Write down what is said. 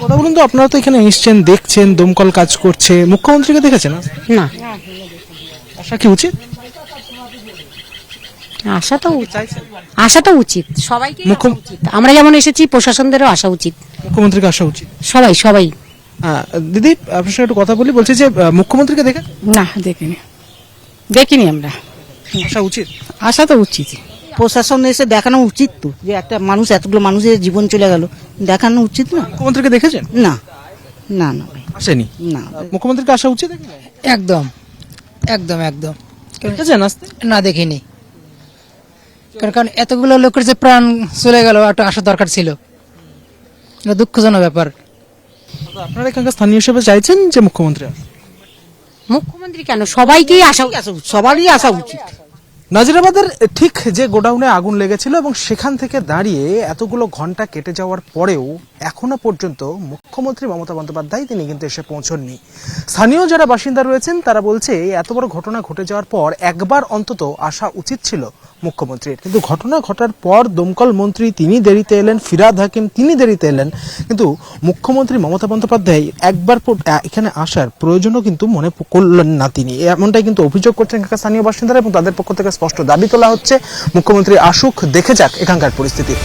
কথা বলুন তো, আপনারা তো এখানে এসছেন, দেখছেন দমকল কাজ করছে, মুখ্যমন্ত্রীকে দেখেছেন? না, আসা কি উচিত? আসা তো চাইছেন আসা তো উচিত, সবাইকে মুখ্য- উচিত। আমরা যেমন এসেছি, প্রশাসনদেরও আসা উচিত। মুখ্যমন্ত্রীকে আসা উচিত। সবাই সবাই। দিদি, আপনার সঙ্গে একটু কথা বলি। বলছি যে মুখ্যমন্ত্রীকে দেখেন? না, দেখিনি আমরা। আসা উচিত। আসা তো উচিত। প্রশাসন এসে দেখানো উচিত তো, যে একটা মানুষ, এতগুলো মানুষের জীবন চলে গেল, দেখানো উচিত না? মুখ্যমন্ত্রীকে দেখেছেন? না না না ভাই, আসেনি? না। মুখ্যমন্ত্রীকে আসা উচিত? একদম একদম একদম দেখেছেন আসতে? না, দেখিনি। কারণ এতগুলো লোকের যে প্রাণ চলে গেল, একটা আসা দরকার ছিল। এটা দুঃখজনক ব্যাপার। আপনারা এখানকার স্থানীয় হিসেবে চাইছেন যে মুখ্যমন্ত্রী আসুন? মুখ্যমন্ত্রী কেন, সবাইকেই আসা উচিত। সবারই আসা উচিত। নাজিরাবাদের ঠিক যে গোডাউনে আগুন লেগেছিল এবং সেখান থেকে দাঁড়িয়ে এতগুলো ঘন্টা কেটে যাওয়ার পরেও এখনো পর্যন্ত মুখ্যমন্ত্রী মমতা বন্দ্যোপাধ্যায় তিনি কিন্তু এসে পৌঁছননি। স্থানীয় যারা বাসিন্দা রয়েছেন তারা বলছে এত বড় ঘটনা ঘটে যাওয়ার পর একবার অন্তত আসা উচিত ছিল মুখ্যমন্ত্রীর। কিন্তু ঘটনা ঘটার পর দমকল মন্ত্রী তিনি দেরিতে এলেন, ফিরহাদ হাকিম তিনি দেরিতে এলেন, কিন্তু মুখ্যমন্ত্রী মমতা বন্দ্যোপাধ্যায় একবার এখানে আসার প্রয়োজনও কিন্তু মনে করলেন না তিনি। এমনটাই কিন্তু অভিযোগ করছেন এখানকার স্থানীয় বাসিন্দারা এবং তাদের পক্ষ থেকে স্পষ্ট দাবি তোলা হচ্ছে মুখ্যমন্ত্রী আসুক, দেখে যাক এখানকার পরিস্থিতি।